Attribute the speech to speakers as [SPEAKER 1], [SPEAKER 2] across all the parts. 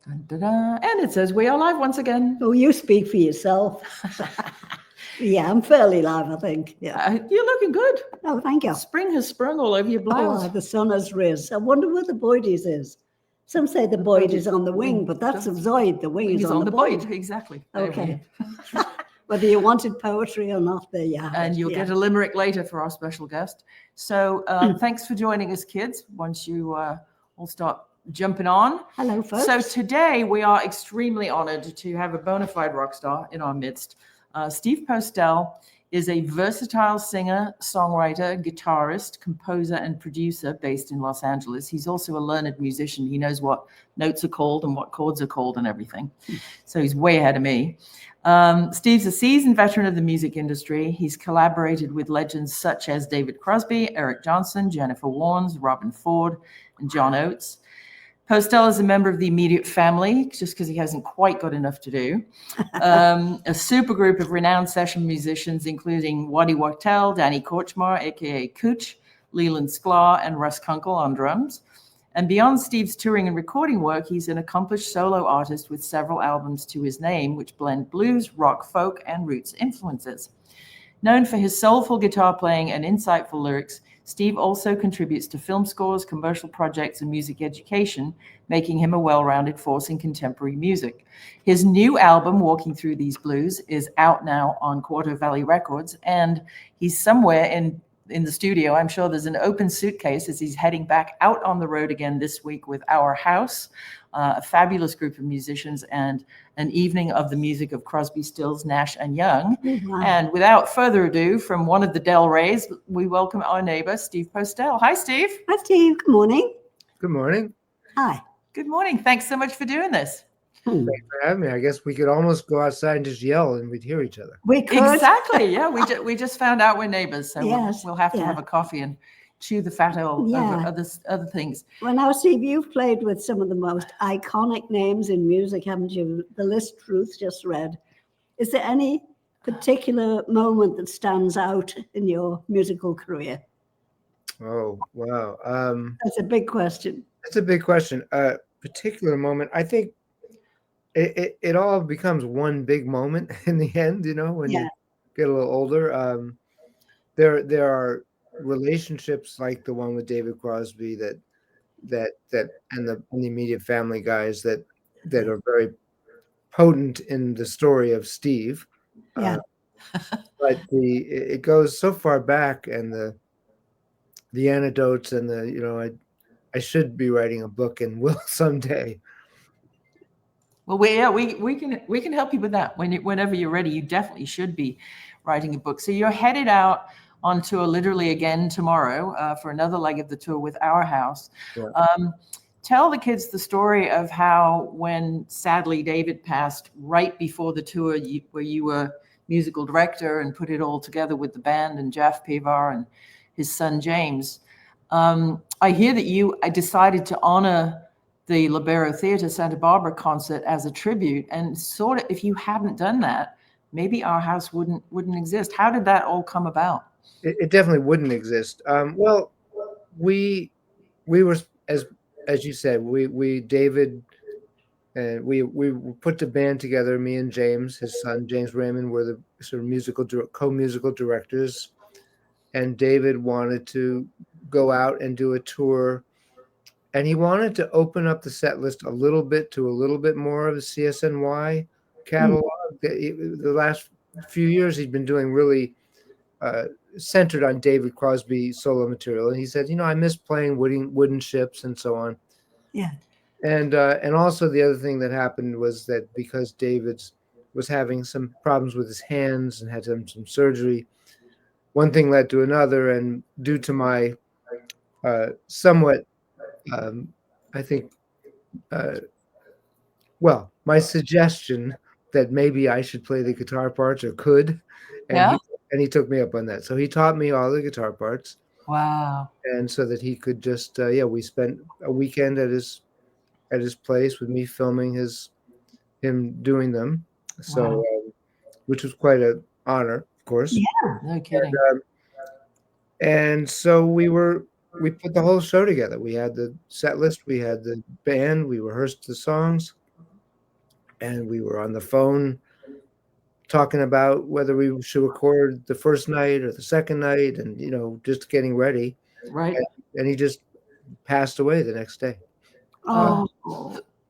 [SPEAKER 1] Dun, dun, dun. And it says we are live once again.
[SPEAKER 2] Oh, you speak for yourself. Yeah, I'm fairly live, I think. Yeah.
[SPEAKER 1] You're looking good.
[SPEAKER 2] Oh, thank you.
[SPEAKER 1] Spring has sprung all over your blouse.
[SPEAKER 2] Oh, the sun has risen. I wonder where the Boydies is. Some say the Boyd is on the wing, but that's Zoid. The wing is on the Boyd.
[SPEAKER 1] Exactly.
[SPEAKER 2] Okay. Whether you wanted poetry or not, there you have it.
[SPEAKER 1] And you'll get a limerick later for our special guest. So thanks for joining us, kids, once you all start jumping on.
[SPEAKER 2] Hello, folks.
[SPEAKER 1] So today we are extremely honored to have a bona fide rock star in our midst. Steve Postell is a versatile singer, songwriter, guitarist, composer, and producer based in Los Angeles. He's also a learned musician. He knows what notes are called and what chords are called and everything. So he's way ahead of me. Steve's a seasoned veteran of the music industry. He's collaborated with legends such as David Crosby, Eric Johnson, Jennifer Warnes, Robin Ford, and John Oates. Postell is a member of the immediate family, just because he hasn't quite got enough to do. A super group of renowned session musicians, including Waddy Wachtel, Danny Korchmar, aka Cooch, Leland Sklar, and Russ Kunkel on drums. And beyond Steve's touring and recording work, he's an accomplished solo artist with several albums to his name, which blend blues, rock, folk, and roots influences. Known for his soulful guitar playing and insightful lyrics, Steve also contributes to film scores, commercial projects, and music education, making him a well-rounded force in contemporary music. His new album, Walking Through These Blues, is out now on Quarto Valley Records, and he's somewhere in the studio. I'm sure there's an open suitcase as he's heading back out on the road again this week with Our House, a fabulous group of musicians, and an evening of the music of Crosby, Stills, Nash, and Young.
[SPEAKER 2] Wow.
[SPEAKER 1] And without further ado, from one of the Del Reys, we welcome our neighbor, Steve Postell. Hi, Steve.
[SPEAKER 2] Hi, Steve. Good morning.
[SPEAKER 3] Good morning.
[SPEAKER 2] Hi.
[SPEAKER 1] Good morning. Thanks so much for doing this.
[SPEAKER 3] Thanks for having me. I guess we could almost go outside and just yell and we'd hear each other.
[SPEAKER 2] We could.
[SPEAKER 1] Exactly. Yeah, we just found out we're neighbors, so
[SPEAKER 2] Yes,
[SPEAKER 1] we'll have to have a coffee and chew the fat over other things.
[SPEAKER 2] Well, now, Steve, you've played with some of the most iconic names in music, haven't you? The list Ruth just read. Is there any particular moment that stands out in your musical career?
[SPEAKER 3] Oh, wow.
[SPEAKER 2] That's a big question.
[SPEAKER 3] That's a big question. Particular moment, I think it all becomes one big moment in the end, when you get a little older. There are relationships like the one with David Crosby that and the immediate family guys that are very potent in the story of Steve.
[SPEAKER 2] Yeah.
[SPEAKER 3] But it goes so far back, and the anecdotes and I should be writing a book and will someday.
[SPEAKER 1] Well, we can help you with that whenever you're ready. You definitely should be writing a book. So you're headed out on tour literally again tomorrow for another leg of the tour with Our House.
[SPEAKER 3] Yeah.
[SPEAKER 1] Tell the kids the story of how, when sadly David passed right before the tour, where you were musical director and put it all together with the band and Jeff Pevar and his son James. I hear that you decided to honor the Libero Theater Santa Barbara concert as a tribute, and sort of, if you hadn't done that, maybe Our House wouldn't exist. How did that all come about?
[SPEAKER 3] It definitely wouldn't exist. Well, we were, as you said, we David and we put the band together. Me and James, his son James Raymond, were the sort of co-musical directors, and David wanted to go out and do a tour, and he wanted to open up the set list a little bit to a little bit more of the CSNY catalog. The last few years he'd been doing really centered on David Crosby solo material, and he said, I miss playing wooden ships and so on.
[SPEAKER 2] Yeah.
[SPEAKER 3] And also the other thing that happened was that because David was having some problems with his hands and had some surgery, one thing led to another, and due to my somewhat, I think, my suggestion that maybe I should play the guitar parts or could, and he took me up on that. So he taught me all the guitar parts.
[SPEAKER 1] Wow.
[SPEAKER 3] And so that he could just, we spent a weekend at his place with me filming him doing them. So, which was quite an honor, of course.
[SPEAKER 2] Yeah.
[SPEAKER 1] No kidding.
[SPEAKER 3] And so we put the whole show together. We had the set list, we had the band, we rehearsed the songs, and we were on the phone talking about whether we should record the first night or the second night, and just getting ready.
[SPEAKER 1] Right.
[SPEAKER 3] And he just passed away the next day.
[SPEAKER 2] Oh,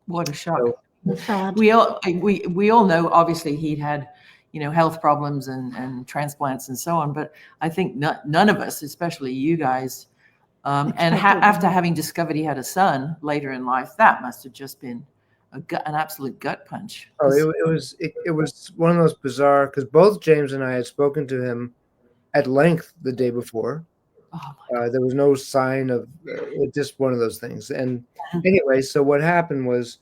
[SPEAKER 1] What a shock.
[SPEAKER 3] So,
[SPEAKER 2] sad.
[SPEAKER 1] We all know, obviously, he'd had, health problems and transplants and so on. But I think none of us, especially you guys, and after having discovered he had a son later in life, that must have just been an absolute gut punch.
[SPEAKER 3] oh, it was one of those bizarre, because both James and I had spoken to him at length the day before.
[SPEAKER 1] Oh,
[SPEAKER 3] There was no sign of just one of those things. And anyway, so what happened was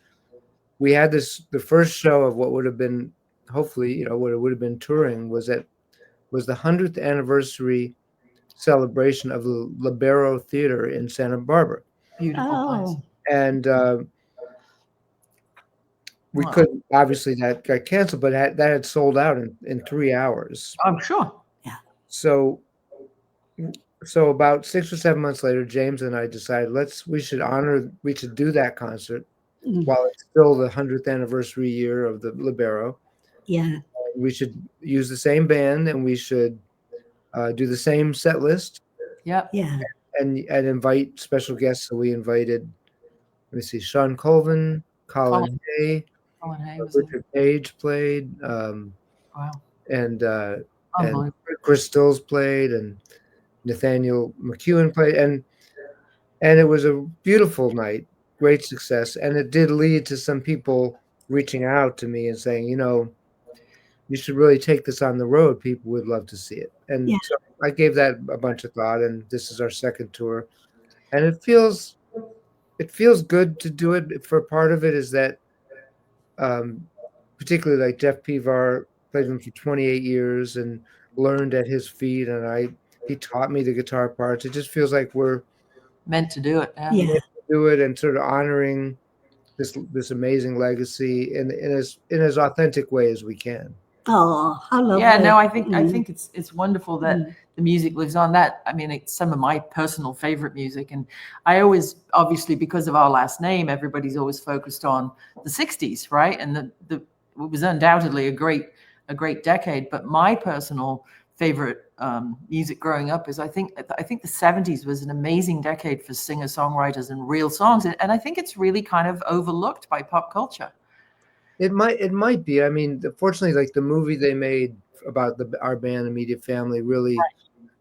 [SPEAKER 3] we had the first show of what would have been, hopefully, what it would have been touring was the 100th anniversary celebration of the Libero Theater in Santa Barbara.
[SPEAKER 1] beautiful place.
[SPEAKER 2] Oh,
[SPEAKER 3] And we couldn't, obviously that got canceled, but that had sold out in 3 hours.
[SPEAKER 1] I'm sure.
[SPEAKER 3] So about 6 or 7 months later, James and I decided we should do that concert while it's still the 100th anniversary year of the Libero.
[SPEAKER 2] yeah.
[SPEAKER 3] We should use the same band, and we should do the same set list.
[SPEAKER 1] Yep.
[SPEAKER 2] Yeah.
[SPEAKER 3] And invite special guests. So we invited, let me see, Sean Colvin, Colin Hay, Richard Page played,
[SPEAKER 1] wow.
[SPEAKER 3] and
[SPEAKER 1] Unbelievable.
[SPEAKER 3] Chris Stills played, and Nathaniel McEwen played, and it was a beautiful night, great success, and it did lead to some people reaching out to me and saying, you should really take this on the road. People would love to see it, and so I gave that a bunch of thought, and this is our second tour, and it feels good to do it. For part of it is that, particularly like Jeff Pevar, played him for 28 years and learned at his feet, and he taught me the guitar parts. It just feels like we're
[SPEAKER 1] Meant to do it.
[SPEAKER 2] Yeah.
[SPEAKER 3] meant to do it, and sort of honoring this amazing legacy in as authentic way as we can.
[SPEAKER 2] Oh, I love
[SPEAKER 1] Yeah,
[SPEAKER 2] it.
[SPEAKER 1] no, I think it's wonderful that the music lives on. That, I mean, it's some of my personal favorite music, and I always, obviously, because of our last name, everybody's always focused on the 60s, right? And it was undoubtedly a great decade. But my personal favorite music growing up is I think the 70s was an amazing decade for singer-songwriters and real songs, and I think it's really kind of overlooked by pop culture.
[SPEAKER 3] It might be. I mean, fortunately, like the movie they made about our band, Immediate Family, really,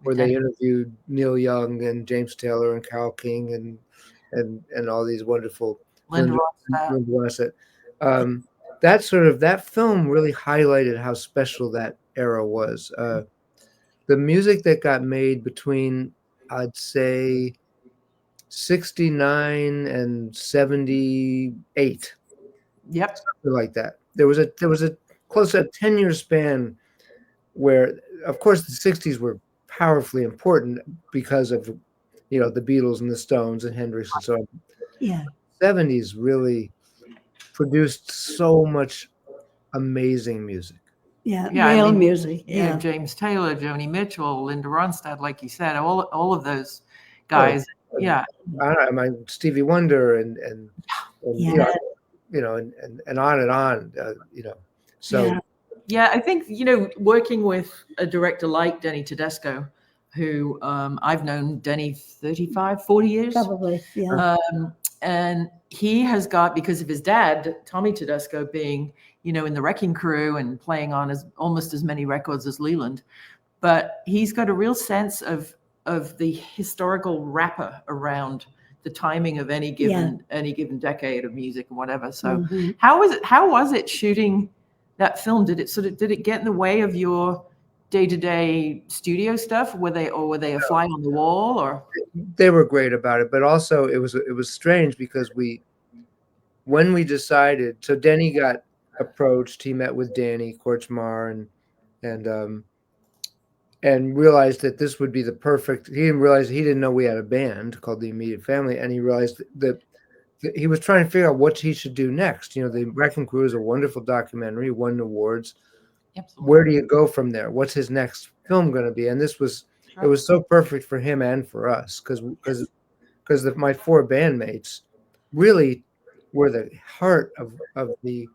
[SPEAKER 3] where they interviewed Neil Young and James Taylor and Carole King and all these wonderful
[SPEAKER 1] Linda
[SPEAKER 3] Ronstadt. That film really highlighted how special that era was. The music that got made between, I'd say, 69 and 78.
[SPEAKER 1] Yep.
[SPEAKER 3] Something like that. There was a close to a 10-year span where, of course, the 60s were powerfully important because of, the Beatles and the Stones and Hendrix and so on.
[SPEAKER 2] Yeah.
[SPEAKER 3] 70s really produced so much amazing music.
[SPEAKER 2] Yeah.
[SPEAKER 1] Yeah,
[SPEAKER 2] Real
[SPEAKER 1] I mean,
[SPEAKER 2] music.
[SPEAKER 1] You know,
[SPEAKER 2] Yeah.
[SPEAKER 1] James Taylor, Joni Mitchell, Linda Ronstadt, like you said, all of those guys. Yeah.
[SPEAKER 3] I don't know, Stevie Wonder and
[SPEAKER 2] Yeah.
[SPEAKER 3] and on and on. So.
[SPEAKER 2] Yeah.
[SPEAKER 1] Yeah, I think, working with a director like Denny Tedesco, who I've known Denny 35, 40 years.
[SPEAKER 2] Probably. Yeah.
[SPEAKER 1] And he has got, because of his dad, Tommy Tedesco, being, in the Wrecking Crew and playing on almost as many records as Leland, but he's got a real sense of the historical wrapper around the timing of any given decade of music and whatever. So how was it shooting that film? Did it get in the way of your day-to-day studio stuff? Were they a fly on the wall, or?
[SPEAKER 3] They were great about it, but also it was strange because when we decided, so Denny got approached, he met with Danny Korchmar and realized that this would be the perfect. He didn't know we had a band called The Immediate Family, and he realized that he was trying to figure out what he should do next. The Wrecking Crew is a wonderful documentary, won awards. Absolutely. Where do you go from there? What's his next film going to be? And it was so perfect for him and for us because my four bandmates really were the heart of the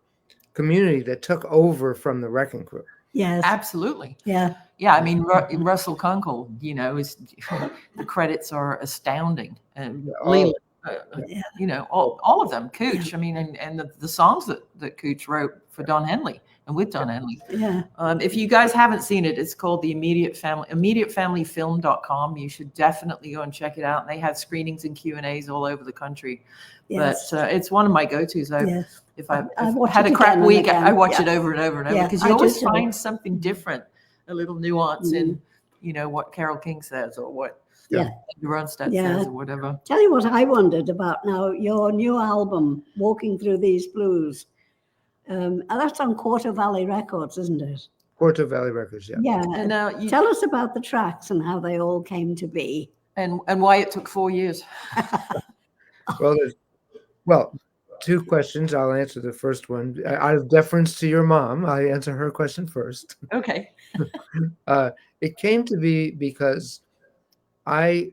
[SPEAKER 3] community that took over from the Wrecking Crew.
[SPEAKER 2] Yes.
[SPEAKER 1] Absolutely.
[SPEAKER 2] Yeah.
[SPEAKER 1] Yeah, I mean, Russel Kamp, is the credits are astounding, and Leland, all of them. Cooch, I mean, and the songs that Cooch wrote for Don Henley and with Don Henley.
[SPEAKER 2] Yeah.
[SPEAKER 1] If you guys haven't seen it, it's called the immediatefamilyfilm.com. You should definitely go and check it out. And they have screenings and Q&As all over the country.
[SPEAKER 2] Yes.
[SPEAKER 1] But it's one of my go-tos. If I
[SPEAKER 2] watch
[SPEAKER 1] had
[SPEAKER 2] it
[SPEAKER 1] a crap
[SPEAKER 2] again and
[SPEAKER 1] week,
[SPEAKER 2] again.
[SPEAKER 1] I watch it over and over and over, because you
[SPEAKER 2] I do
[SPEAKER 1] always
[SPEAKER 2] too.
[SPEAKER 1] find something different, a little nuance in, what Carole King says or what Ronstadt says or whatever.
[SPEAKER 2] Tell you what I wondered about now, your new album, Walking Through These Blues. That's on Quarto Valley Records, isn't it?
[SPEAKER 3] Quarto Valley Records, yeah.
[SPEAKER 2] Yeah.
[SPEAKER 1] And now
[SPEAKER 2] Tell us about the tracks and how they all came to be.
[SPEAKER 1] and why it took 4 years.
[SPEAKER 3] Well, two questions. I'll answer the first one. Out of deference to your mom, I answer her question first.
[SPEAKER 1] Okay.
[SPEAKER 3] It came to be because I'm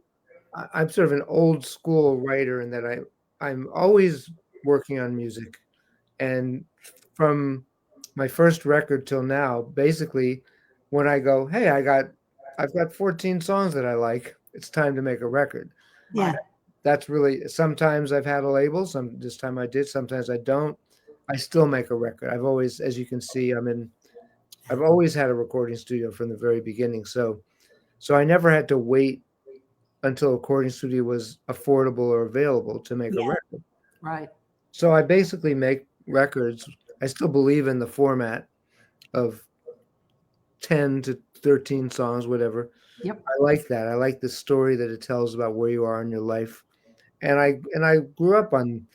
[SPEAKER 3] sort of an old school writer in that I'm always working on music, and from my first record till now, basically, when I go, hey, I've got 14 songs that I like, it's time to make a record.
[SPEAKER 2] Yeah.
[SPEAKER 3] That's really, sometimes I've had a label, this time I did, sometimes I don't. I still make a record. I've always, as you can see, I've always had a recording studio from the very beginning. So I never had to wait until a recording studio was affordable or available to make a record.
[SPEAKER 1] Right.
[SPEAKER 3] So I basically make records. I still believe in the format of 10 to 13 songs, whatever.
[SPEAKER 1] Yep.
[SPEAKER 3] I like that. I like the story that it tells about where you are in your life. And I grew up on,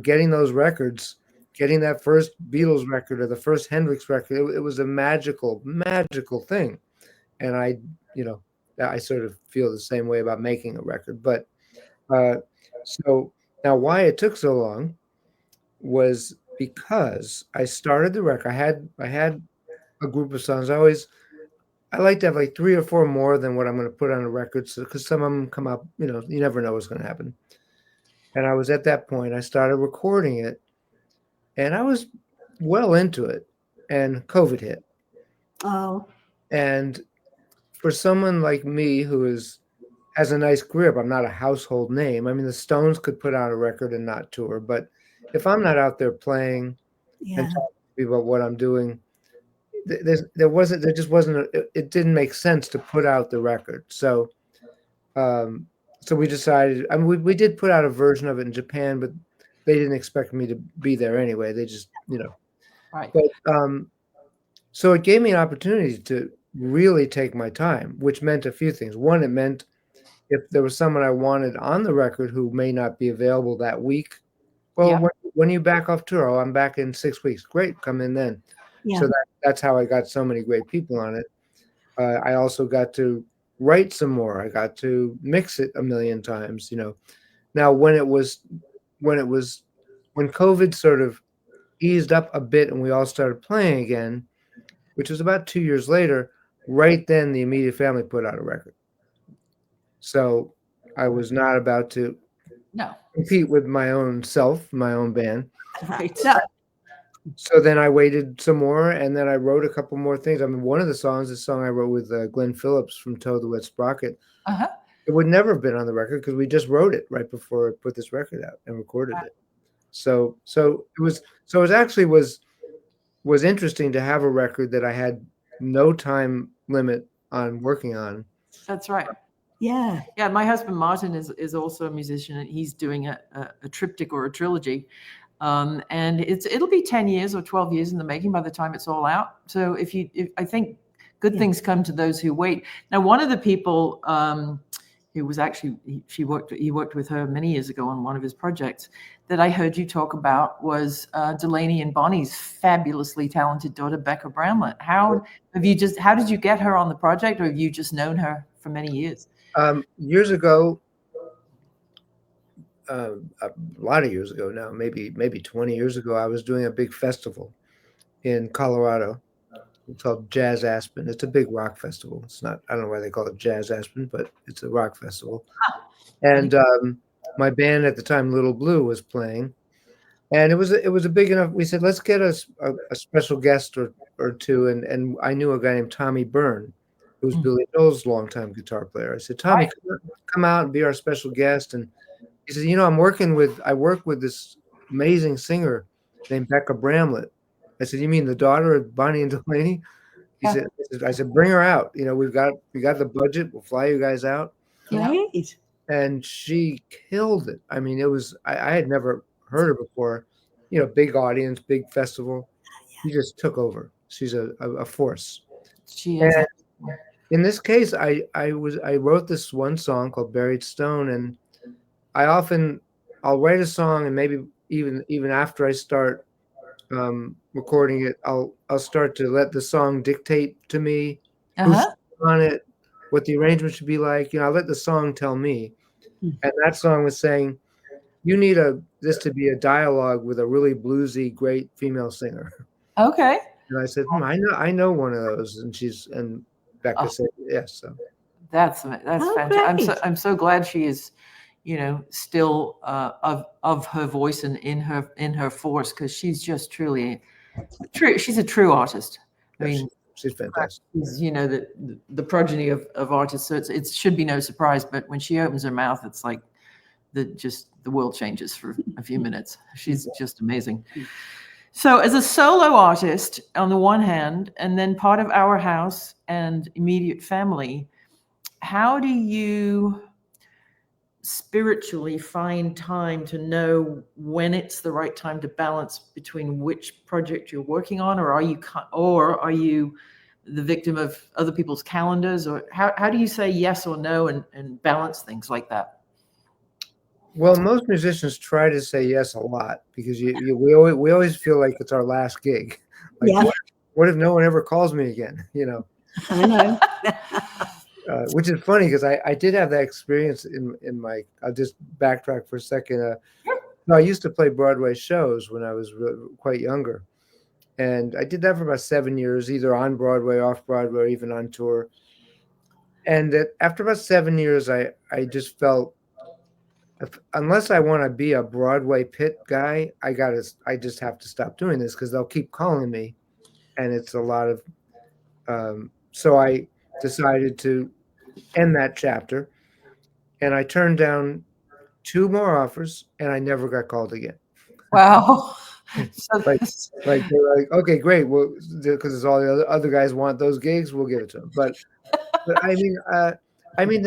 [SPEAKER 3] getting those records, getting that first Beatles record or the first Hendrix record. It was a magical, magical thing. And I sort of feel the same way about making a record. But so now why it took so long was because I started the record. I had a group of songs. I like to have like 3 or 4 more than what I'm going to put on a record, because some of them come up, you never know what's going to happen. And I was at that point, I started recording it, and I was well into it, and COVID hit.
[SPEAKER 2] Oh.
[SPEAKER 3] And for someone like me who has a nice career, I'm not a household name. I mean, the Stones could put out a record and not tour, but if I'm not out there playing and talking to people about what I'm doing, it didn't make sense to put out the record. So we decided, we did put out a version of it in Japan, but they didn't expect me to be there anyway. They just,
[SPEAKER 1] Right.
[SPEAKER 3] But so it gave me an opportunity to really take my time, which meant a few things. One, it meant if there was someone I wanted on the record who may not be available that week, well, when you back off tour? Oh, I'm back in 6 weeks. Great, come in then. Yeah. So that's how I got so many great people on it. I also got to write some more. I got to mix it a million times. Now when COVID sort of eased up a bit and we all started playing again, which was about 2 years later, right then the Immediate Family put out a record. So I was not about to compete with my own self, my own band.
[SPEAKER 1] Right.
[SPEAKER 3] So then I waited some more, and then I wrote a couple more things. I mean, one of the songs, the song I wrote with Glenn Phillips from Toad the Wet Sprocket, it would never have been on the record because we just wrote it right before I put this record out and recorded it. So it was interesting to have a record that I had no time limit on working on.
[SPEAKER 1] That's right.
[SPEAKER 2] Yeah.
[SPEAKER 1] Yeah. My husband Martin is also a musician, and he's doing a triptych or a trilogy. And it'll be 10 years or 12 years in the making by the time it's all out. So I think good things come to those who wait. Now, one of the people who was actually, he worked with her many years ago on one of his projects that I heard you talk about was Delaney and Bonnie's fabulously talented daughter, Becca Bramlett. How did you get her on the project, or have you just known her for many years?
[SPEAKER 3] Years ago, a lot of years ago now, maybe 20 years ago, I was doing a big festival in Colorado. It's called Jazz Aspen. It's a big rock festival. It's not, I don't know why they call it Jazz Aspen, but it's a rock festival. And my band at the time, Little Blue, was playing. And it was a big enough. We said, let's get a special guest or two, and I knew a guy named Tommy Byrne, who was Billy Joel's longtime guitar player. I said, Tommy, come out and be our special guest. And he said, I work with this amazing singer named Becca Bramlett. I said, you mean the daughter of Bonnie and Delaney? He said, I said, bring her out. We got the budget. We'll fly you guys out.
[SPEAKER 2] Great.
[SPEAKER 3] And she killed it. I mean, it was, I had never heard her before, big audience, big festival. She just took over. She's a force.
[SPEAKER 1] She is.
[SPEAKER 3] And in this case, I wrote this one song called Buried Stone, and I'll write a song, and maybe even after I start recording it, I'll start to let the song dictate to me who's on it, what the arrangement should be like. I'll let the song tell me. And that song was saying, you need this to be a dialogue with a really bluesy, great female singer.
[SPEAKER 1] Okay.
[SPEAKER 3] And I said, I know one of those, and Becca said yes. So
[SPEAKER 1] that's fantastic. I'm so glad she is, still of her voice and in her force, because she's just truly she's a true artist. I mean,
[SPEAKER 3] she's fantastic.
[SPEAKER 1] She's, the progeny of artists, so it should be no surprise. But when she opens her mouth, it's like the world changes for a few minutes. She's just amazing. So as a solo artist on the one hand, and then part of Our House and immediate family, how do you spiritually find time to know when it's the right time to balance between which project you're working on, or are you the victim of other people's calendars, or how do you say yes or no and balance things like that?
[SPEAKER 3] Well, most musicians try to say yes a lot, because we always feel like it's our last gig. Like, what if no one ever calls me again?
[SPEAKER 2] I know.
[SPEAKER 3] Which is funny, because I did have that experience in my. I'll just backtrack for a second. I used to play Broadway shows when I was quite younger, and I did that for about 7 years, either on Broadway, off Broadway, or even on tour. And after about 7 years, I just felt, unless I want to be a Broadway pit guy, I just have to stop doing this, because they'll keep calling me, and it's a lot of. So I decided to end that chapter, and I turned down 2 more offers, and I never got called again.
[SPEAKER 1] Wow.
[SPEAKER 3] like they're like, okay, great, well, because all the other guys want those gigs, we'll give it to them. But I mean,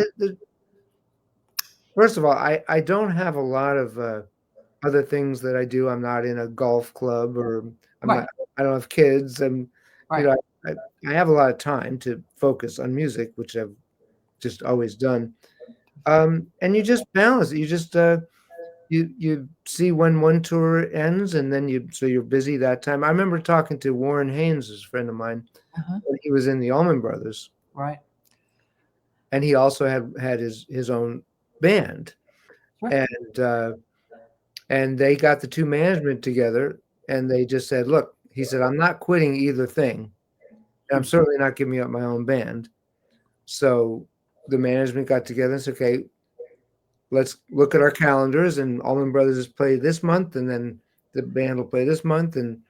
[SPEAKER 3] first of all, I don't have a lot of other things that I do. I'm not in a golf club, or I don't have kids, and I have a lot of time to focus on music, which I've just always done. And you just balance it. You just you see when one tour ends, and then you're busy that time. I remember talking to Warren Haynes, a friend of mine, when he was in the Allman Brothers,
[SPEAKER 1] right?
[SPEAKER 3] And he also had his own band, right. And they got the 2 management together, and they just said, look, he said, I'm not quitting either thing, and I'm certainly not giving up my own band. So the management got together and said, okay, let's look at our calendars, and Allman Brothers is played this month, and then the band will play this month, and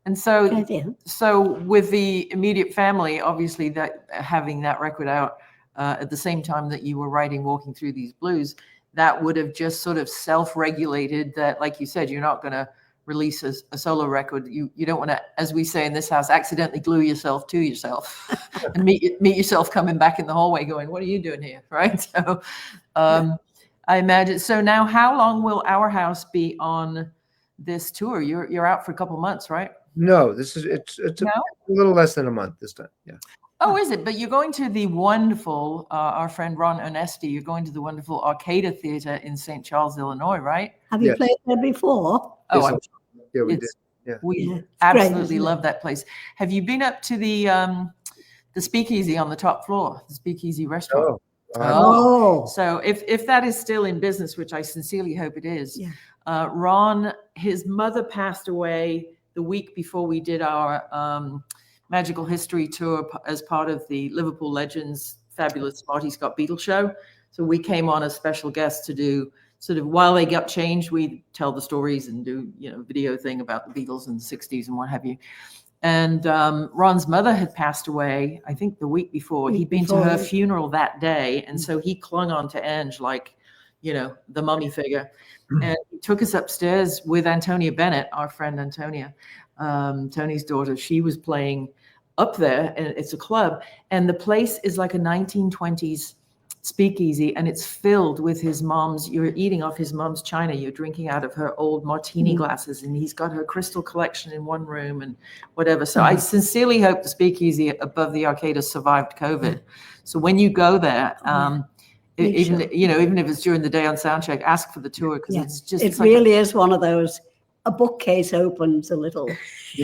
[SPEAKER 1] And so with the immediate family, obviously, that having that record out at the same time that you were writing Walking Through These Blues, that would have just sort of self-regulated that, like you said, you're not going to release a solo record. You don't want to, as we say in this house, accidentally glue yourself to yourself and meet yourself coming back in the hallway going, what are you doing here? Right. So I imagine. So now how long will Our House be on this tour? You're out for a couple of months, right?
[SPEAKER 3] No, it's a little less than a month this time. Yeah.
[SPEAKER 1] Oh, is it? But you're going to the wonderful, our friend Ron Onesti, you're going to the wonderful Arcada Theater in St. Charles, Illinois, right?
[SPEAKER 2] Have you played there before?
[SPEAKER 1] Oh,
[SPEAKER 3] yeah, we did. Yeah.
[SPEAKER 1] We absolutely love that place. Have you been up to the Speakeasy on the top floor, the Speakeasy restaurant?
[SPEAKER 2] Oh.
[SPEAKER 1] So if that is still in business, which I sincerely hope it is, Ron, his mother passed away the week before we did our Magical History tour as part of the Liverpool Legends fabulous Marty Scott Beatles show. So we came on as special guests to do sort of while they got changed, we tell the stories and do, video thing about the Beatles in the 60s and what have you. And Ron's mother had passed away, I think the week before. He'd been to her funeral that day. And so he clung on to Ange like, the mummy figure. And he took us upstairs with Antonia Bennett, our friend Antonia, Tony's daughter. She was playing up there, and it's a club. And the place is like a 1920s speakeasy, and it's filled with his mom's, you're eating off his mom's china, you're drinking out of her old martini glasses, and he's got her crystal collection in one room and whatever. So I sincerely hope the speakeasy above the arcade has survived COVID. So when you go there, even if it's during the day on soundcheck, ask for the tour, because it's just,
[SPEAKER 2] it really is one of those, a bookcase opens a little,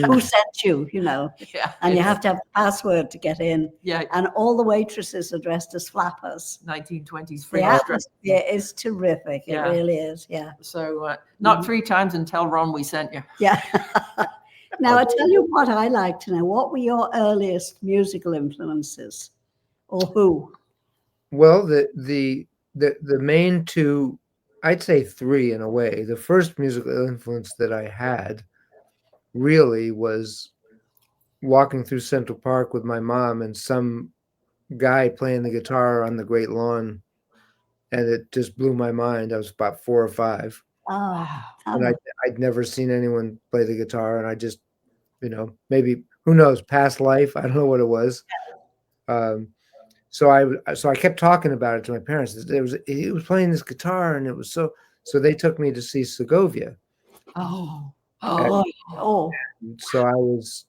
[SPEAKER 2] who sent you, and you have to have a password to get in.
[SPEAKER 1] Yeah.
[SPEAKER 2] And all the waitresses are dressed as flappers.
[SPEAKER 1] 1920s
[SPEAKER 2] The
[SPEAKER 1] French dress.
[SPEAKER 2] atmosphere is terrific. It really is. Yeah.
[SPEAKER 1] So knock 3 times and tell Ron we sent you.
[SPEAKER 2] Yeah. Now I tell you what I like to know. What were your earliest musical influences, or who?
[SPEAKER 3] Well, the main two, I'd say 3 in a way. The first musical influence that I had really was walking through Central Park with my mom and some guy playing the guitar on the Great Lawn, and it just blew my mind. I was about 4 or 5.
[SPEAKER 2] Oh,
[SPEAKER 3] and I'd never seen anyone play the guitar, and I just, maybe, who knows, past life, I don't know what it was. So I kept talking about it to my parents. He was playing this guitar, and it was so they took me to see Segovia.
[SPEAKER 1] Oh.
[SPEAKER 3] So I was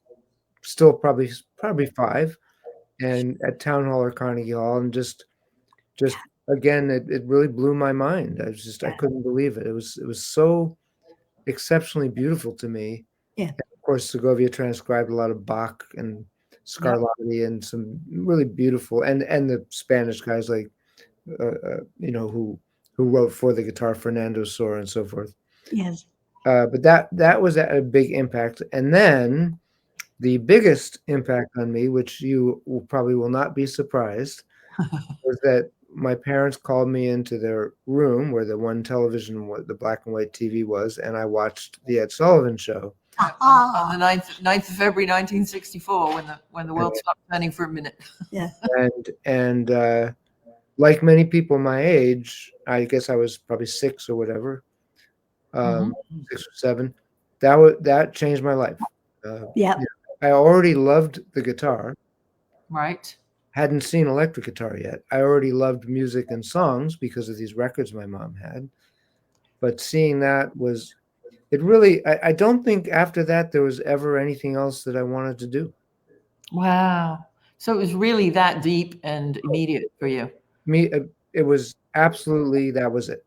[SPEAKER 3] still probably 5, and at Town Hall or Carnegie Hall, and just again, it really blew my mind. I couldn't believe it. It was so exceptionally beautiful to me.
[SPEAKER 2] Yeah.
[SPEAKER 3] And of course, Segovia transcribed a lot of Bach and Scarlatti and some really beautiful, and the Spanish guys like who wrote for the guitar, Fernando Sor and so forth.
[SPEAKER 2] Yes.
[SPEAKER 3] But that was a big impact. And then the biggest impact on me, which you probably will not be surprised, was that my parents called me into their room where the one television, the black and white TV was, and I watched the Ed Sullivan Show.
[SPEAKER 1] On the 9th of February 1964, when the world stopped turning for a minute.
[SPEAKER 2] Yeah.
[SPEAKER 3] And like many people my age, I guess I was probably 6 or whatever, 6 or 7. That changed my life. I already loved the guitar.
[SPEAKER 1] Right.
[SPEAKER 3] Hadn't seen electric guitar yet. I already loved music and songs because of these records my mom had. But seeing that was, it really, I don't think after that there was ever anything else that I wanted to do.
[SPEAKER 1] Wow. So it was really that deep and immediate for you.
[SPEAKER 3] It was absolutely, that was it.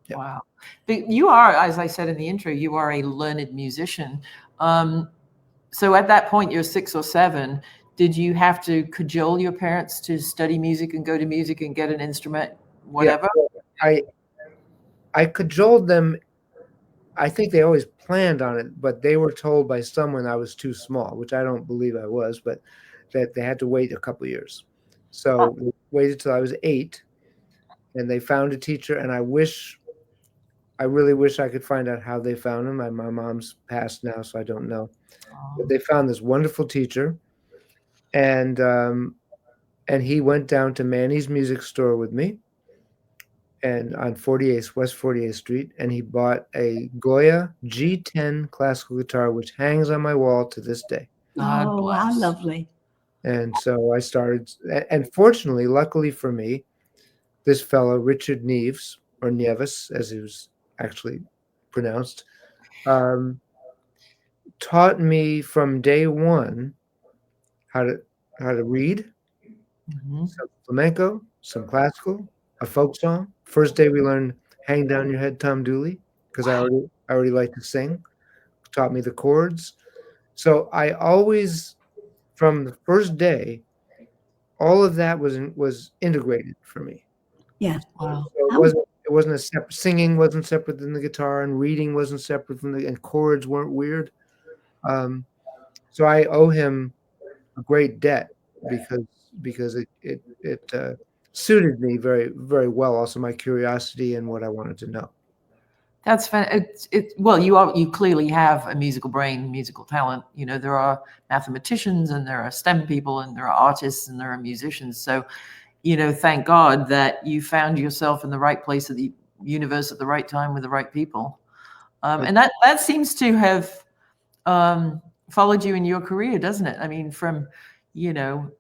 [SPEAKER 1] Yeah. Wow. But you are, as I said in the intro, you are a learned musician. So at that point, you're 6 or 7. Did you have to cajole your parents to study music and go to music and get an instrument, whatever?
[SPEAKER 3] Yeah, I cajoled them. I think they always planned on it, but they were told by someone I was too small, which I don't believe I was, but that they had to wait a couple of years. So we waited till I was 8, and they found a teacher, and I really wish I could find out how they found him. My mom's passed now, so I don't know. But they found this wonderful teacher, and he went down to Manny's Music Store with me, and on West 48th Street, and he bought a Goya G10 classical guitar, which hangs on my wall to this day.
[SPEAKER 2] Oh, how lovely.
[SPEAKER 3] And so I started, and fortunately, luckily for me, this fellow, Richard Neves, or Nieves, as he was actually pronounced, taught me from day one how to read, some flamenco, some classical, a folk song. First day we learned "Hang Down Your Head, Tom Dooley," because I already like to sing. Taught me the chords. So I always, from the first day, all of that was integrated for me.
[SPEAKER 2] Yeah.
[SPEAKER 3] Wow. So it wasn't a separate, singing wasn't separate than the guitar, and reading wasn't separate from and chords weren't weird. So I owe him a great debt because it suited me very, very well. Also my curiosity and what I wanted to know.
[SPEAKER 1] That's fun. Well, you clearly have a musical brain, musical talent. You know, there are mathematicians and there are STEM people and there are artists and there are musicians. So, you know, thank God that you found yourself in the right place of the universe at the right time with the right people. And that seems to have followed you in your career, doesn't it? I mean, from, you know,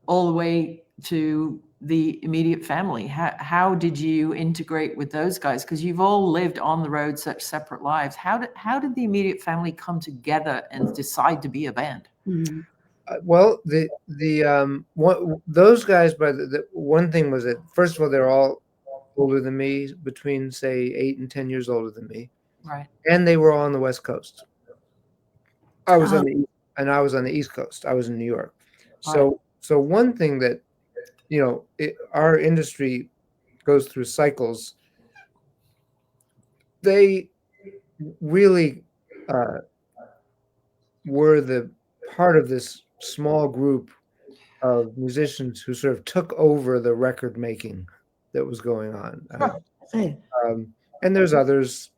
[SPEAKER 1] all the way to the immediate family. How did you integrate with those guys? Because you've all lived on the road such separate lives. How did the immediate family come together and decide to be a band?
[SPEAKER 2] Mm.
[SPEAKER 3] Well, those guys, by the one thing was that, first of all, they're all older than me, between say 8 and 10 years older than me,
[SPEAKER 1] Right.
[SPEAKER 3] and they were all on the West Coast. I was on the East Coast. I was in New York. So one thing that, you know, our industry goes through cycles. They really were the part of this small group of musicians who sort of took over the record making that was going on. And there's others,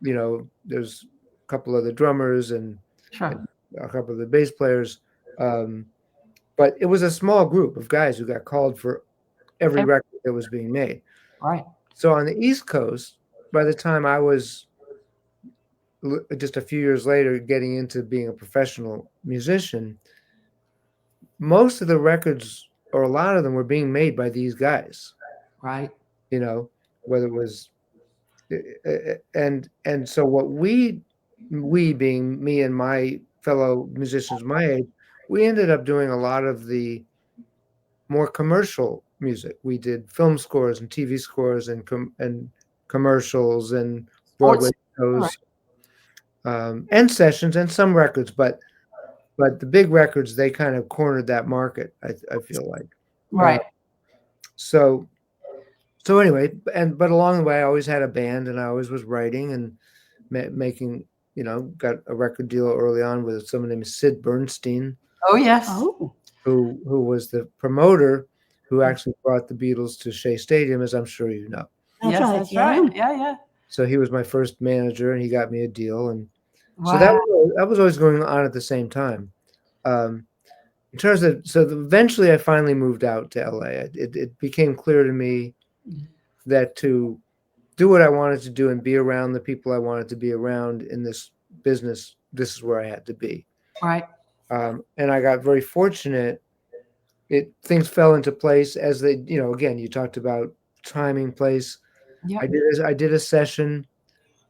[SPEAKER 3] you know, there's a couple of the drummers and a couple of the bass players. But it was a small group of guys who got called for every record that was being made.
[SPEAKER 1] Right.
[SPEAKER 3] So on the East Coast, by the time I was just a few years later getting into being a professional musician, most of the records, or a lot of them, were being made by these guys.
[SPEAKER 1] Right.
[SPEAKER 3] You know, whether it was, and so what we being me and my fellow musicians my age, we ended up doing a lot of the more commercial music. We did film scores and TV scores and commercials and Broadway shows, and sessions and some records, but the big records, they kind of cornered that market, I feel like.
[SPEAKER 1] Right.
[SPEAKER 3] So anyway, but along the way, I always had a band, and I always was writing and making, you know, got a record deal early on with someone named Sid Bernstein.
[SPEAKER 1] Oh, yes.
[SPEAKER 3] Who was the promoter who actually brought the Beatles to Shea Stadium, as I'm sure you know.
[SPEAKER 1] That's right. Yeah.
[SPEAKER 3] So he was my first manager, and he got me a deal, and so that was always going on at the same time. In terms of, eventually I finally moved out to LA. It became clear to me that to do what I wanted to do and be around the people I wanted to be around in this business, this is where I had to be.
[SPEAKER 1] Right.
[SPEAKER 3] And I got very fortunate. Things fell into place as they, you know, again, you talked about timing, place.
[SPEAKER 1] Yep.
[SPEAKER 3] I did a session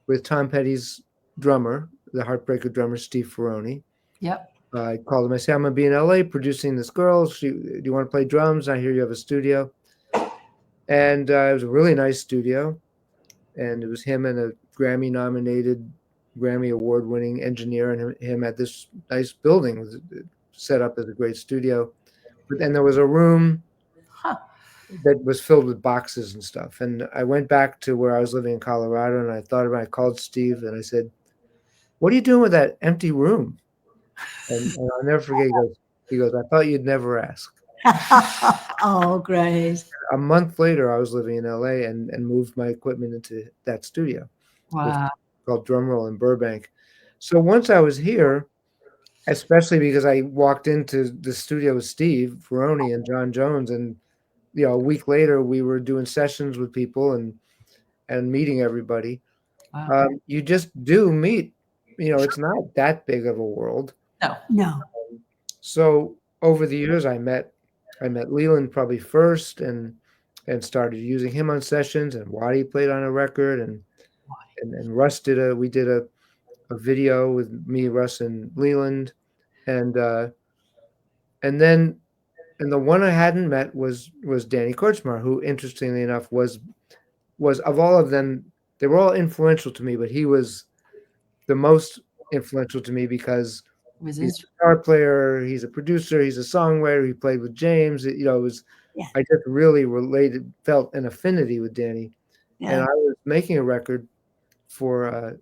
[SPEAKER 3] with Tom Petty's drummer, the Heartbreaker drummer, Steve Ferroni.
[SPEAKER 1] Yep.
[SPEAKER 3] I called him. I said, I'm going to be in LA producing this girl. Do you want to play drums? I hear you have a studio. And it was a really nice studio. And it was him and a Grammy-nominated, Grammy Award-winning engineer, and him at this nice building. It was set up as a great studio. But then there was a room that was filled with boxes and stuff. And I went back to where I was living in Colorado, and I thought about it. I called Steve, and I said, what are you doing with that empty room? And I'll never forget, he goes, I thought you'd never ask.
[SPEAKER 2] Oh, great.
[SPEAKER 3] A month later, I was living in LA and moved my equipment into that studio.
[SPEAKER 1] Wow.
[SPEAKER 3] Called Drumroll in Burbank. So once I was here, especially because I walked into the studio with Steve Ferroni and John Jones, and, you know, a week later we were doing sessions with people and meeting everybody.
[SPEAKER 1] Wow.
[SPEAKER 3] You just do meet, you know, it's not that big of a world.
[SPEAKER 2] No.
[SPEAKER 3] So over the years, I met Leland probably first, and started using him on sessions, and Waddy played on a record, and Russ we did a video with me, Russ, and Leland, and the one I hadn't met was Danny Kortchmar, who, interestingly enough, was of all of them, they were all influential to me, but he was the most influential to me because he's a guitar player, he's a producer, he's a songwriter, he played with James. You know, I just really felt an affinity with Danny. Yeah. And I was making a record for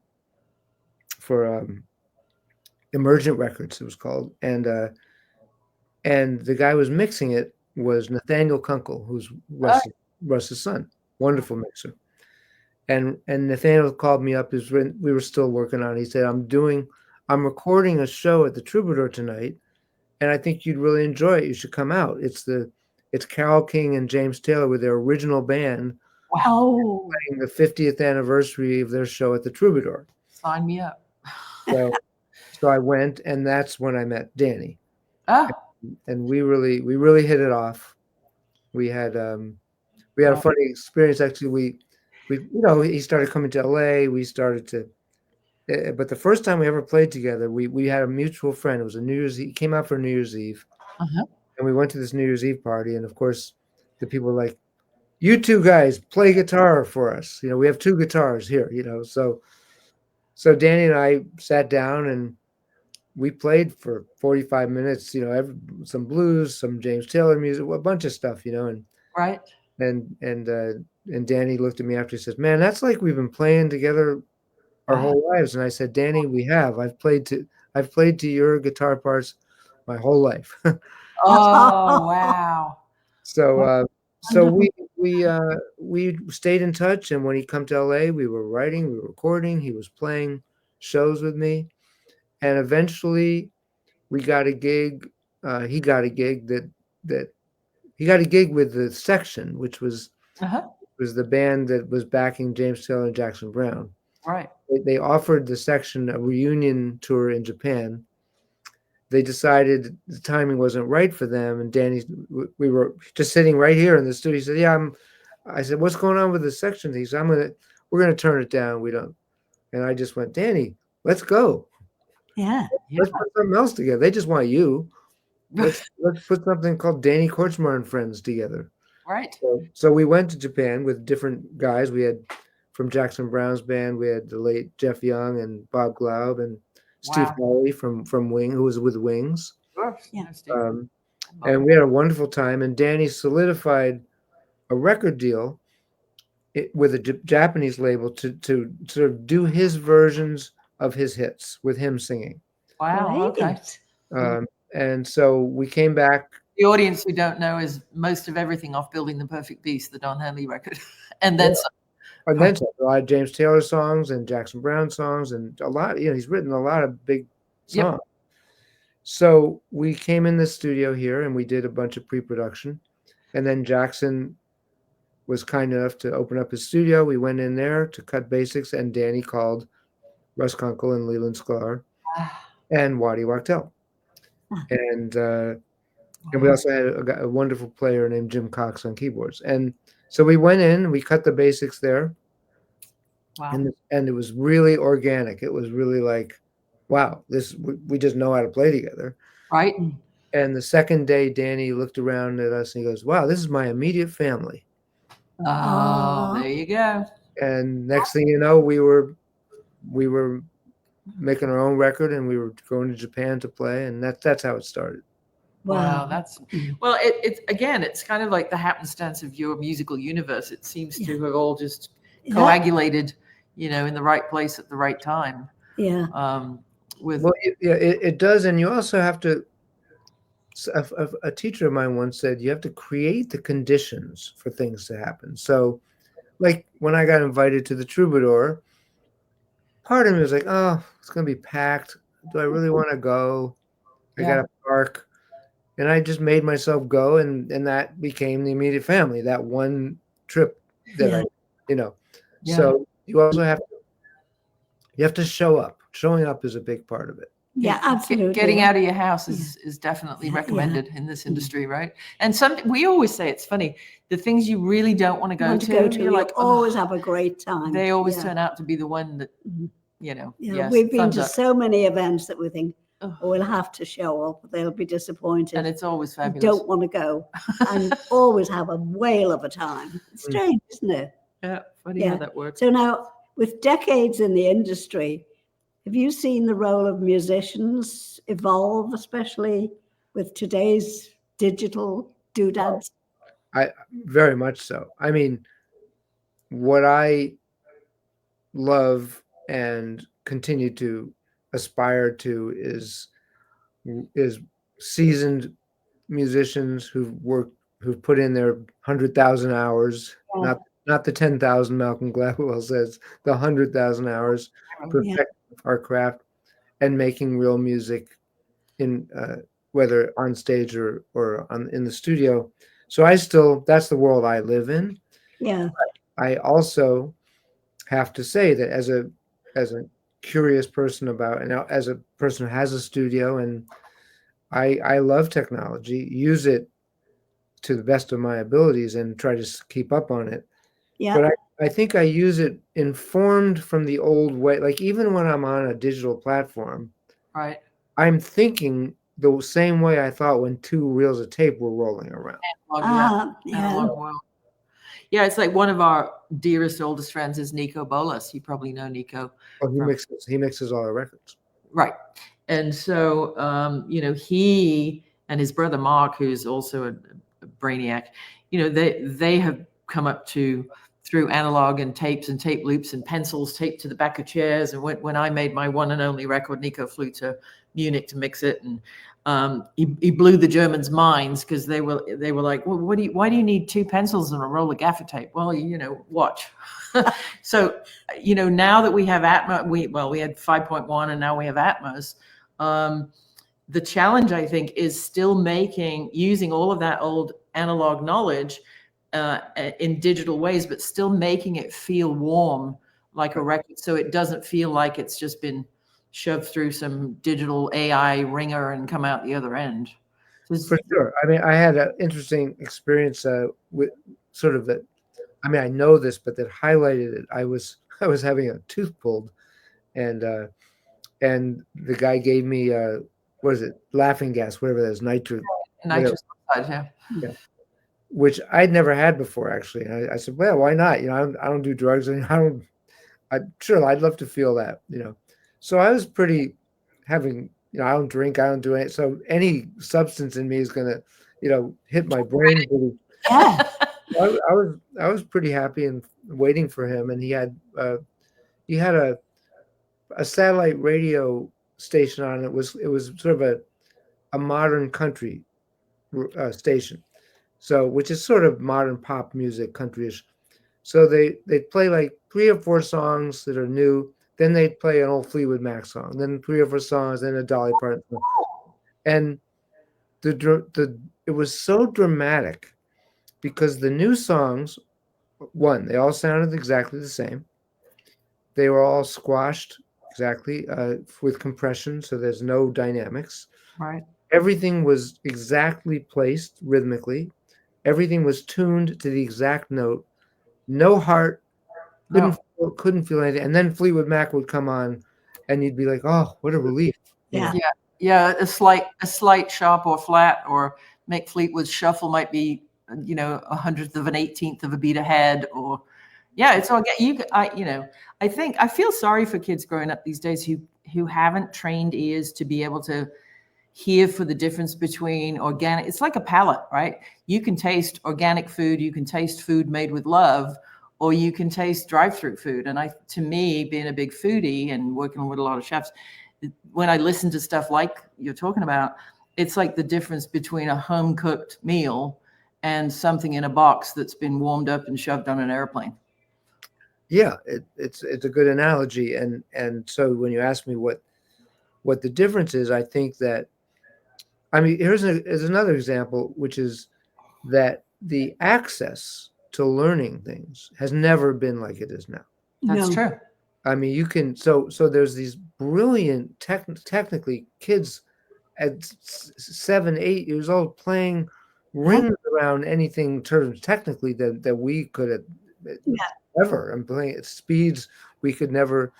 [SPEAKER 3] Emergent Records, it was called, and the guy who was mixing it was Nathaniel Kunkel, who's Russ's son, wonderful mixer. And Nathaniel called me up. We were still working on it. He said, I'm recording a show at the Troubadour tonight, and I think you'd really enjoy it. You should come out. It's Carole King and James Taylor with their original band
[SPEAKER 2] Oh,
[SPEAKER 3] playing the 50th anniversary of their show at the Troubadour.
[SPEAKER 1] Sign me up.
[SPEAKER 3] So I went, and that's when I met Danny.
[SPEAKER 1] Oh,
[SPEAKER 3] And we really hit it off. We had a funny experience. Actually, he started coming to LA. We started to, but the first time we ever played together, we had a mutual friend. It was a New Year's Eve. He came out for New Year's Eve, and we went to this New Year's Eve party. And of course, the people were like, "You two guys play guitar for us. We have two guitars here." So Danny and I sat down and we played for 45 minutes. Some blues, some James Taylor music, a bunch of stuff. And
[SPEAKER 1] right.
[SPEAKER 3] And Danny looked at me after. He says, "Man, that's like we've been playing together our whole lives." And I said, "Danny, we have. I've played to your guitar parts my whole life."
[SPEAKER 1] Oh, wow.
[SPEAKER 3] So we stayed in touch, and when he come to LA, we were writing, we were recording. He was playing shows with me, and eventually we got a gig. He got a gig he got a gig with the Section, which was the band that was backing James Taylor and Jackson Browne.
[SPEAKER 1] Right.
[SPEAKER 3] They offered the Section a reunion tour in Japan. They decided the timing wasn't right for them, and we were just sitting right here in the studio. He said, "Yeah, I said, "What's going on with the Section?" He said, "We're gonna turn it down. We don't." And I just went, "Danny, let's go.
[SPEAKER 2] yeah.
[SPEAKER 3] Let's put something else together. They just want you. Let's put something called Danny Kortchmar and Friends together."
[SPEAKER 1] Right.
[SPEAKER 3] So we went to Japan with different guys. We had from Jackson Browne's band, we had the late Jeff Young and Bob Glaub and Steve Hawley from Wing, who was with Wings.
[SPEAKER 1] Sure.
[SPEAKER 2] Yeah.
[SPEAKER 3] And we had a wonderful time. And Danny solidified a record deal with a Japanese label to sort of do his versions of his hits with him singing.
[SPEAKER 1] Wow. Okay.
[SPEAKER 3] And so we came back.
[SPEAKER 1] The audience who don't know is most of everything off Building the Perfect Beast, the Don Henley record. And then some.
[SPEAKER 3] And then a lot of James Taylor songs and Jackson Browne songs and a lot, he's written a lot of big songs. Yep. So we came in the studio here and we did a bunch of pre-production. And then Jackson was kind enough to open up his studio. We went in there to cut basics, and Danny called Russ Kunkel and Leland Sklar and Waddy Wachtel. And we also had a wonderful player named Jim Cox on keyboards. And so we went in, we cut the basics there. Wow. And it was really organic. It was really like, wow, we just know how to play together.
[SPEAKER 1] Right.
[SPEAKER 3] And the second day, Danny looked around at us and he goes, "Wow, this is my immediate family."
[SPEAKER 1] Oh, there you go.
[SPEAKER 3] And next thing you know, we were making our own record, and we were going to Japan to play, and that's how it started.
[SPEAKER 1] Wow, it's kind of like the happenstance of your musical universe. It seems to have all just coagulated, in the right place at the right time.
[SPEAKER 2] Yeah.
[SPEAKER 3] It does, and you also have to. A teacher of mine once said you have to create the conditions for things to happen. So, like when I got invited to the Troubadour, part of me was like, "Oh, it's going to be packed. Do I really want to go? I got to park." And I just made myself go, and that became the immediate family. That one trip that So you also have to show up. Showing up is a big part of it.
[SPEAKER 2] Yeah, absolutely.
[SPEAKER 1] Getting out of your house is definitely recommended in this industry, right? And we always say, it's funny, the things you really don't want to go to,
[SPEAKER 2] you're like, always have a great time.
[SPEAKER 1] They always turn out to be the one that,
[SPEAKER 2] we've been to so many events that we think, we'll have to show up. They'll be disappointed.
[SPEAKER 1] And it's always fabulous.
[SPEAKER 2] Don't want to go, and always have a whale of a time. It's strange, isn't it?
[SPEAKER 1] Yeah, funny how that works.
[SPEAKER 2] So now, with decades in the industry, have you seen the role of musicians evolve, especially with today's digital doodads?
[SPEAKER 3] Very much so. I mean, what I love and continue to aspire to is seasoned musicians who've put in their 100,000 hours, not the 10,000 Malcolm Gladwell says, the 100,000 hours perfecting our craft and making real music in whether on stage or in the studio. So that's the world I live in.
[SPEAKER 2] Yeah.
[SPEAKER 3] I also have to say that as a curious person and as a person who has a studio, and I love technology, use it to the best of my abilities and try to keep up on it.
[SPEAKER 2] Yeah.
[SPEAKER 3] But I think I use it informed from the old way. Like even when I'm on a digital platform,
[SPEAKER 1] Right.
[SPEAKER 3] I'm thinking the same way I thought when 2 reels of tape were rolling around.
[SPEAKER 1] Analog world. Yeah, it's like one of our dearest, oldest friends is Nico Bolas. You probably know Nico.
[SPEAKER 3] Oh, he mixes all our records.
[SPEAKER 1] Right. And so, he and his brother Mark, who's also a brainiac, they have come up through analog and tapes and tape loops and pencils taped to the back of chairs. And when I made my one and only record, Nico flew to Munich to mix it, and he blew the Germans' minds because they were like, well, why do you need 2 pencils and a roll of gaffer tape? Well, watch. So, now that we have Atmos, we had 5.1 and now we have Atmos. The challenge, I think, is still using all of that old analog knowledge in digital ways, but still making it feel warm like a record, so it doesn't feel like it's just been shoved through some digital AI ringer and come out the other end.
[SPEAKER 3] For sure. I mean, I had an interesting experience with sort of that. I mean, I know this, but that highlighted it. I was having a tooth pulled, and the guy gave me what is it, laughing gas, whatever that is, nitrous
[SPEAKER 1] oxide,
[SPEAKER 3] yeah, which I'd never had before actually. And I said, well, why not? I don't do drugs, and I'd love to feel that, So I was pretty having, I don't drink, I don't do anything. So any substance in me is gonna, hit my brain.
[SPEAKER 2] Yeah.
[SPEAKER 3] I was pretty happy and waiting for him, and he had a satellite radio station on it. It was sort of a modern country station, so which is sort of modern pop music, countryish. So they play like 3 or 4 songs that are new. Then they'd play an old Fleetwood Mac song. Then 3 or 4 songs. Then a Dolly Parton song. And it was so dramatic because the new songs, one, they all sounded exactly the same. They were all squashed exactly with compression, so there's no dynamics.
[SPEAKER 1] Right.
[SPEAKER 3] Everything was exactly placed rhythmically. Everything was tuned to the exact note. No heart. Couldn't feel anything. And then Fleetwood Mac would come on, and you'd be like, "Oh, what a relief!"
[SPEAKER 1] Yeah. A slight sharp or flat, or make Fleetwood's shuffle might be, 1/100th of an 18th of a beat ahead, or it's all I think I feel sorry for kids growing up these days who haven't trained ears to be able to hear for the difference between organic. It's like a palate, right? You can taste organic food, you can taste food made with love, or you can taste drive-through food. And to me, being a big foodie and working with a lot of chefs, when I listen to stuff like you're talking about, it's like the difference between a home-cooked meal and something in a box that's been warmed up and shoved on an airplane.
[SPEAKER 3] Yeah, it's a good analogy. And so when you ask me what the difference is, I think that, I mean, here's another example, which is that the access to learning things has never been like it is now.
[SPEAKER 1] That's true.
[SPEAKER 3] I mean, you can, so there's these brilliant technically kids at 7, 8 years old playing rings around anything terms technically that we could have ever, and playing at speeds we could never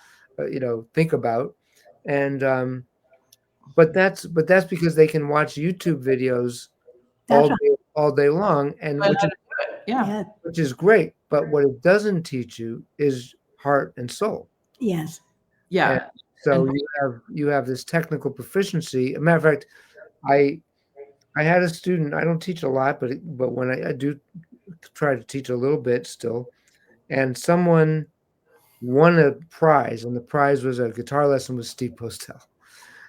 [SPEAKER 3] think about. And but that's because they can watch YouTube videos all day long, and which is great. But what it doesn't teach you is heart and soul.
[SPEAKER 2] Yes.
[SPEAKER 1] Yeah.
[SPEAKER 3] And so you have this technical proficiency. As a matter of fact, I had a student. I don't teach a lot, but when I do try to teach a little bit still, and someone won a prize, and the prize was a guitar lesson with Steve Postell.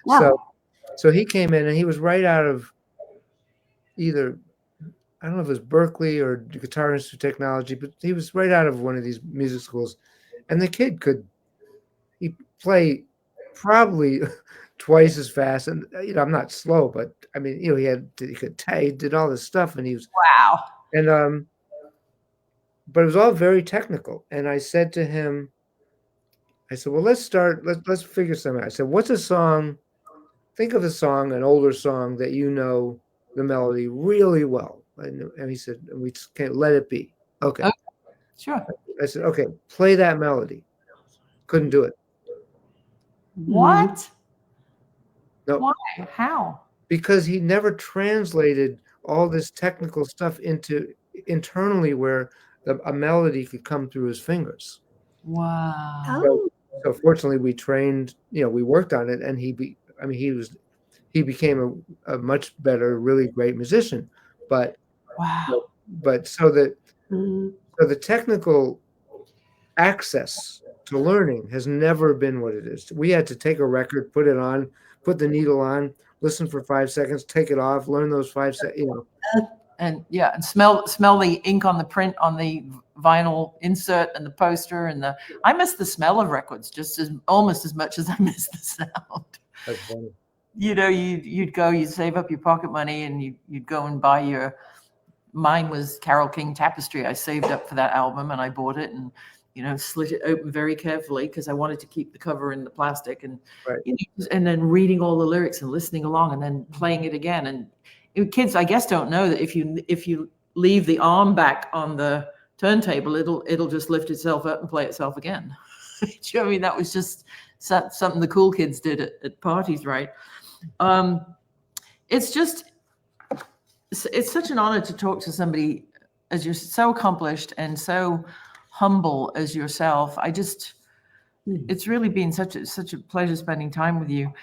[SPEAKER 2] Wow.
[SPEAKER 3] So he came in, and he was right out of either I don't know if it was Berkeley or Guitar Institute of Technology, but he was right out of one of these music schools. And the kid he play probably twice as fast. And, I'm not slow, but I mean, he did all this stuff, and he was,
[SPEAKER 1] Wow.
[SPEAKER 3] and, but it was all very technical. And I said to him, I said, well, let's figure something out. I said, what's a song? Think of a song, an older song that you know the melody really well. And he said, we can't let it be. Okay.
[SPEAKER 1] Sure.
[SPEAKER 3] I said, okay, play that melody. Couldn't do it.
[SPEAKER 1] What?
[SPEAKER 3] No.
[SPEAKER 1] Why? How?
[SPEAKER 3] Because he never translated all this technical stuff into internally where a melody could come through his fingers.
[SPEAKER 1] Wow.
[SPEAKER 2] Oh.
[SPEAKER 3] So fortunately, we trained. We worked on it, and he became a much better, really great musician. But
[SPEAKER 1] Wow.
[SPEAKER 3] But so the technical access to learning has never been what it is. We had to take a record, put it on, put the needle on, listen for 5 seconds, take it off, learn those 5 seconds.
[SPEAKER 1] And smell the ink on the print on the vinyl insert and the poster I miss the smell of records almost as much as I miss the sound.
[SPEAKER 3] That's funny.
[SPEAKER 1] You'd save up your pocket money and you'd go and buy mine was Carole King Tapestry. I saved up for that album and I bought it and slit it open very carefully because I wanted to keep the cover in the plastic and
[SPEAKER 3] right.
[SPEAKER 1] And then reading all the lyrics and listening along and then playing it again. And kids, I guess, don't know that if you leave the arm back on the turntable, it'll just lift itself up and play itself again. I mean, that was just something the cool kids did at parties, right? It's such an honor to talk to somebody as you're so accomplished and so humble as yourself. It's really been such a pleasure spending time with you.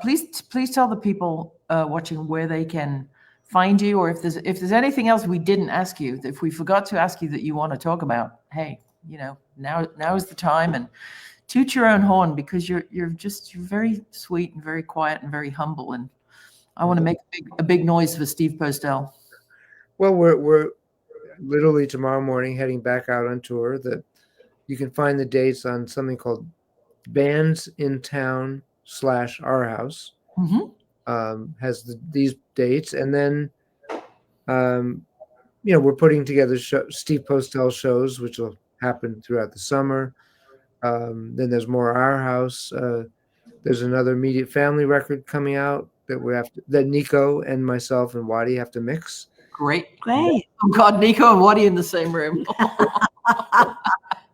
[SPEAKER 1] Please tell the people watching where they can find you, or if there's anything else we didn't ask you, if we forgot to ask you that you want to talk about. Hey, now is the time, and toot your own horn because you're very sweet and very quiet and very humble, and I want to make a big noise for Steve Postell.
[SPEAKER 3] Well, we're literally tomorrow morning heading back out on tour. You can find the dates on something called Bands in Town /Our House. Has these dates, and then we're putting together Steve Postell shows, which will happen throughout the summer. Then there's more Our House. There's another immediate family record coming out that Nico and myself and Waddy have to mix.
[SPEAKER 1] Great. Oh God, Nico and Waddy in the same room.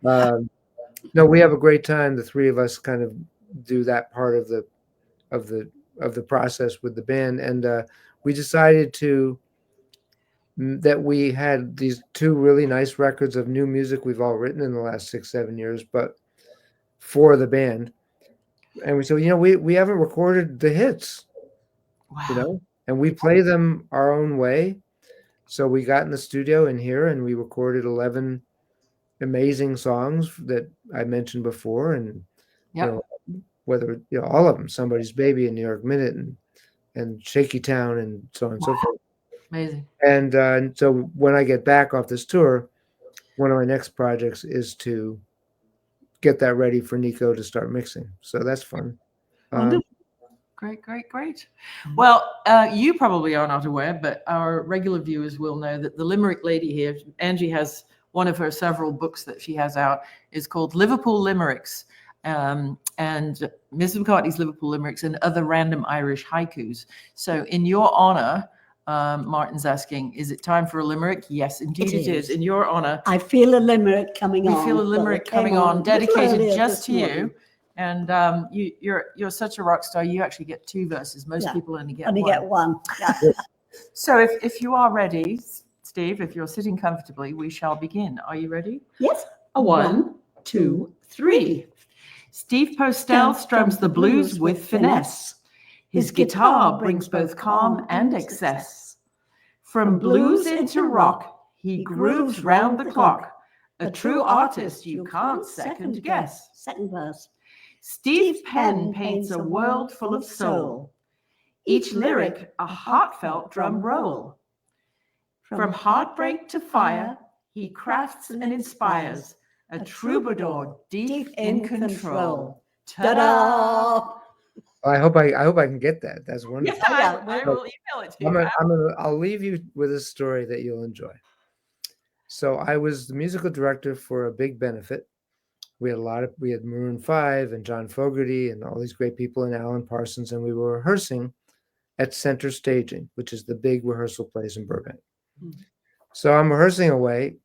[SPEAKER 3] No, we have a great time. The three of us kind of do that part of the process with the band, and we decided that we had these 2 really nice records of new music we've all written in the last 6-7 years, but for the band. And we said, we haven't recorded the hits.
[SPEAKER 1] Wow.
[SPEAKER 3] And we play them our own way. So we got in the studio in here and we recorded 11 amazing songs that I mentioned before, and whether all of them, Somebody's Baby and New York Minute and Shaky Town and so on and so forth.
[SPEAKER 1] Amazing.
[SPEAKER 3] And so when I get back off this tour, one of my next projects is to get that ready for Nico to start mixing. So that's fun.
[SPEAKER 1] Great. Well, you probably are not aware, but our regular viewers will know that the Limerick lady here, Angie, has one of her several books that she has out, is called Liverpool Limericks, and Miss McCartney's Liverpool Limericks and Other Random Irish Haikus. So in your honor, Martin's asking, is it time for a limerick? Yes, indeed it is. In your honor.
[SPEAKER 2] I feel a limerick coming on.
[SPEAKER 1] We feel a limerick coming on, dedicated just to you. And you're such a rock star. You actually get 2 verses. Most people only get one.
[SPEAKER 2] Yeah.
[SPEAKER 1] So if you are ready, Steve, if you're sitting comfortably, we shall begin. Are you ready?
[SPEAKER 2] Yes.
[SPEAKER 1] 1, 2, 3. Steve Postell strums the blues with finesse. His guitar brings both calm and excess. From blues into rock, he grooves round the clock. A true artist you can't second guess.
[SPEAKER 2] Second verse.
[SPEAKER 1] Steve's pen paints a world full of soul. Each lyric a heartfelt drum roll. From heartbreak to fire, he crafts and inspires a troubadour deep in control. Ta-da!
[SPEAKER 3] I hope I can get that. That's wonderful.
[SPEAKER 1] Yeah, I will email it to you.
[SPEAKER 3] I'll leave you with a story that you'll enjoy. So I was the musical director for a big benefit. We had Maroon 5 and John Fogerty and all these great people and Alan Parsons, and we were rehearsing at Center Staging, which is the big rehearsal place in Burbank. Mm-hmm. So I'm rehearsing away,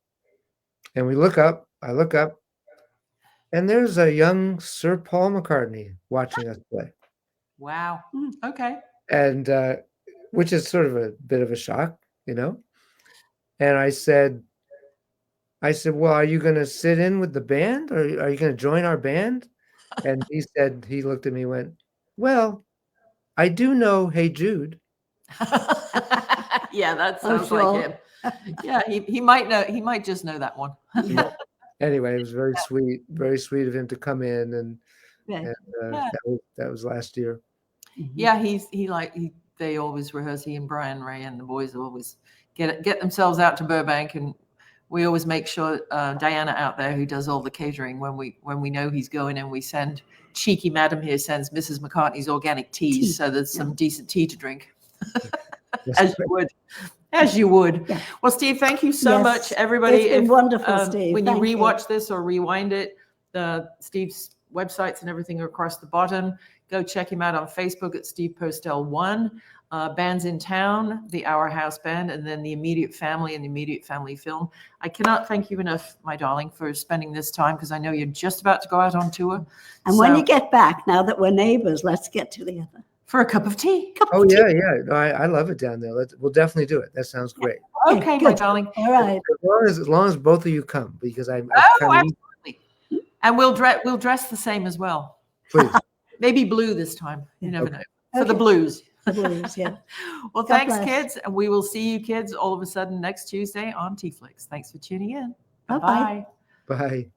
[SPEAKER 3] and I look up, and there's a young Sir Paul McCartney watching us play.
[SPEAKER 1] Wow. Okay.
[SPEAKER 3] And which is sort of a bit of a shock, you know. And I said, well, are you going to sit in with the band, or are you going to join our band? And he looked at me and went, well, I do know Hey Jude.
[SPEAKER 1] Yeah, that sounds like him. Yeah, he might just know that one.
[SPEAKER 3] Yeah. Anyway, it was very sweet of him to come in, and that was last year.
[SPEAKER 1] Yeah, they always rehearse. He and Brian Ray and the boys always get themselves out to Burbank, and we always make sure Diana out there, who does all the catering, when we know he's going, and we send cheeky Madam here sends Mrs. McCartney's organic teas, so there's some decent tea to drink. As you would. Yeah. Well, Steve, thank you so much, everybody.
[SPEAKER 2] It's been wonderful, Steve.
[SPEAKER 1] When you rewatch this or rewind it, Steve's websites and everything are across the bottom. Go check him out on Facebook at Steve Postell 1. Bands in Town, the Our House Band, and then the Immediate Family and the Immediate Family Film. I cannot thank you enough, my darling, for spending this time, because I know you're just about to go out on tour.
[SPEAKER 2] And when you get back, now that we're neighbors, let's get together.
[SPEAKER 1] For a cup of tea.
[SPEAKER 3] Yeah. No, I love it down there. We'll definitely do it. That sounds great.
[SPEAKER 1] Okay, my darling.
[SPEAKER 2] All right.
[SPEAKER 3] As long as both of you come, because
[SPEAKER 1] absolutely. And we'll dress the same as well.
[SPEAKER 3] Please.
[SPEAKER 1] Maybe blue this time. You never know. For the blues.
[SPEAKER 2] The blues, yeah.
[SPEAKER 1] Well, thanks, kids. And we will see you kids all of a sudden next Tuesday on TeaFlix. Thanks for tuning in.
[SPEAKER 2] Bye-bye.
[SPEAKER 3] Bye.